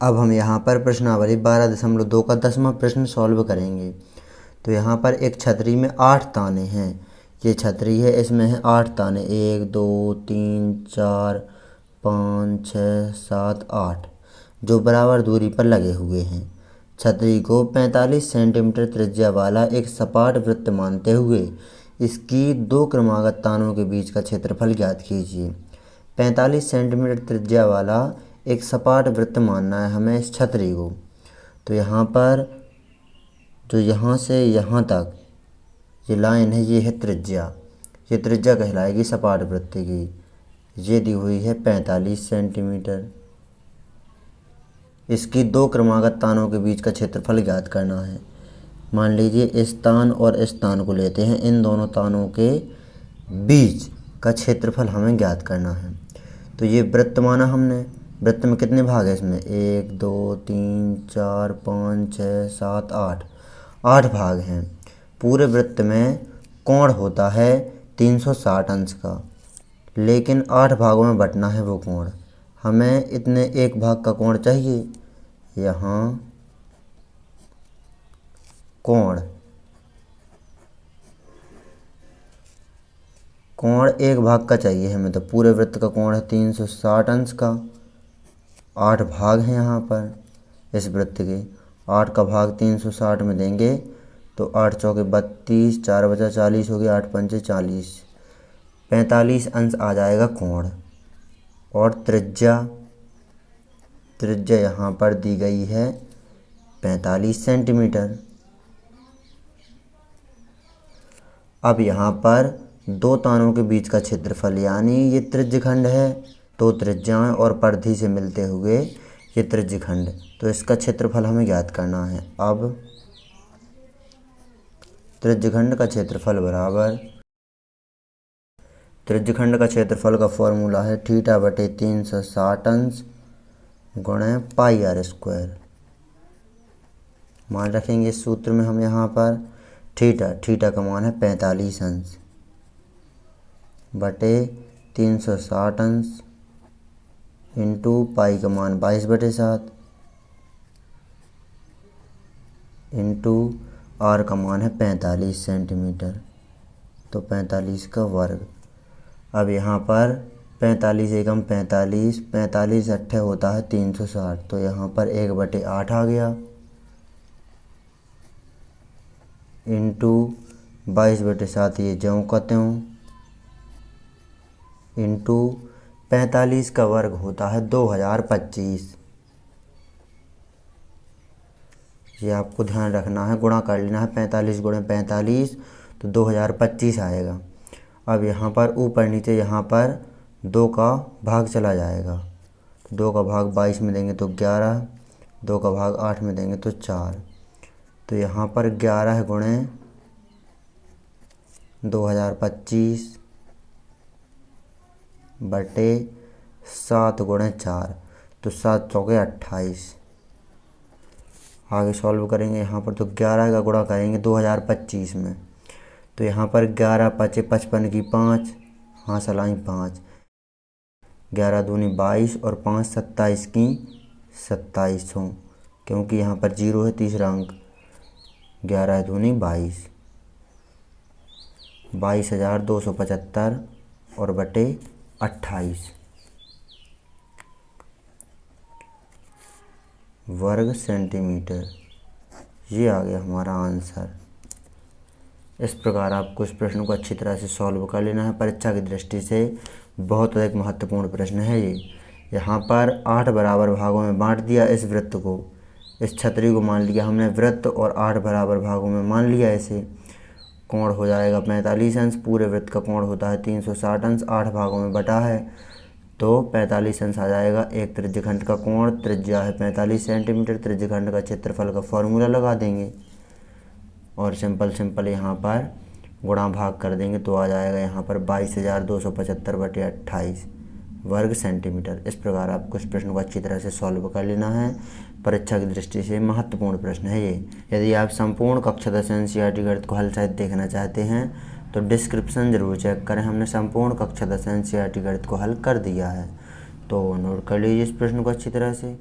अब हम यहाँ पर प्रश्नावली 12.2 का 10वां प्रश्न सॉल्व करेंगे। तो यहाँ पर एक छतरी में 8 ताने हैं। ये छतरी है, इसमें है 8 ताने, 1 2 3 4 5 6 7 8, जो बराबर दूरी पर लगे हुए हैं। छतरी को 45 सेंटीमीटर त्रिज्या वाला एक सपाट वृत्त मानते हुए इसकी दो क्रमागत तानों के बीच का क्षेत्रफल ज्ञात कीजिए। 45 सेंटीमीटर त्रिज्या वाला एक सपाट वृत्त मानना है हमें इस छतरी को। तो यहाँ पर जो यहाँ से यहाँ तक ये लाइन है, ये है त्रिज्या। ये त्रिज्या कहलाएगी सपाट वृत्त की। ये दी हुई है 45 सेंटीमीटर। इसकी दो क्रमागत तानों के बीच का क्षेत्रफल ज्ञात करना है। मान लीजिए इस तान और इस तान को लेते हैं, इन दोनों तानों के बीच का क्षेत्रफल हमें ज्ञात करना है। तो ये वृत्त माना हमने। वृत्त में कितने भाग हैं इसमें? 1 2 3 4 5 6 7 8, 8 भाग हैं। पूरे वृत्त में कोण होता है 360 अंश का, लेकिन 8 भागों में बंटना है वो कोण। हमें इतने एक भाग का कोण चाहिए। यहाँ कोण एक भाग का चाहिए हमें। तो पूरे वृत्त का कोण है 360 अंश का। 8 भाग हैं यहाँ पर इस वृत्त के। 8 का भाग 360 में देंगे तो 8 चौके 32, 4 बचा 40 हो गया, 8 पंचे 40, 45 अंश आ जाएगा कोण। और त्रिज्या यहाँ पर दी गई है 45 सेंटीमीटर। अब यहाँ पर दो तानों के बीच का क्षेत्रफल, यानी ये त्रिज्यखंड है, दो त्रिज्याएं और परिधि से मिलते हुए ये त्रिज्यखंड, तो इसका क्षेत्रफल हमें ज्ञात करना है। अब त्रिज्यखंड का क्षेत्रफल बराबर, त्रिज्यखंड का क्षेत्रफल का फॉर्मूला है θ/360 अंश गुणे πr²। मान रखेंगे इस सूत्र में हम यहाँ पर थीटा का मान है 45 अंश बटे 360 अंश इंटू पाई का मान 22/7 इंटू आर का मान है 45 सेंटीमीटर, तो 45 का वर्ग। अब यहाँ पर 45 एकम 45, 45 अट्ठे होता है 360, तो यहाँ पर 1/8 आ गया इंटू 22/7, ये ज्यों का त्यों, इंटू 45 का वर्ग होता है 2025। ये आपको ध्यान रखना है, गुणा कर लेना है। 45 गुणे 45 तो 2025 आएगा। अब यहाँ पर ऊपर नीचे यहाँ पर 2 का भाग चला जाएगा, तो 2 का भाग 22 में देंगे तो 11, 2 का भाग 8 में देंगे तो 4, तो यहाँ पर 11 गुणे 2025 बटे 7 गुणे 4, तो 7 चौके 28। आगे सॉल्व करेंगे यहाँ पर, तो 11 का गुणा करेंगे 2025 में, तो यहाँ पर 11 पचे 55 की 5, हाँ सलाई 5, 11 दूनी 22 और 5 27 की 2700, क्योंकि यहाँ पर 0 है तीसरा अंक। 11 दूनी 22, 22,275 और बटे 28 वर्ग सेंटीमीटर। ये आ गया हमारा आंसर। इस प्रकार आपको इस प्रश्न को अच्छी तरह से सॉल्व कर लेना है। परीक्षा की दृष्टि से बहुत अधिक महत्वपूर्ण प्रश्न है ये। यहाँ पर 8 बराबर भागों में बांट दिया इस वृत्त को, इस छतरी को मान लिया हमने वृत्त, और 8 बराबर भागों में मान लिया इसे। कोण हो जाएगा 45 अंश, पूरे वृत्त का कोण होता है 360 अंश, 8 भागों में बटा है तो 45 अंश आ जाएगा एक त्रिज्यखंड का कोण। त्रिज्या है 45 सेंटीमीटर। त्रिज्यखंड का क्षेत्रफल का फॉर्मूला लगा देंगे और सिंपल यहाँ पर गुणा भाग कर देंगे तो आ जाएगा यहाँ पर 22,275/28 वर्ग सेंटीमीटर। इस प्रकार आपको इस प्रश्न को अच्छी तरह से सॉल्व कर लेना है। परीक्षा की दृष्टि से महत्वपूर्ण प्रश्न है ये। यदि आप संपूर्ण कक्षा 10 एनसीईआरटी गणित को हल सहित देखना चाहते हैं तो डिस्क्रिप्शन ज़रूर चेक करें, हमने संपूर्ण कक्षा 10 एनसीईआरटी गणित को हल कर दिया है, तो नोट कर लीजिए इस प्रश्न को अच्छी तरह से।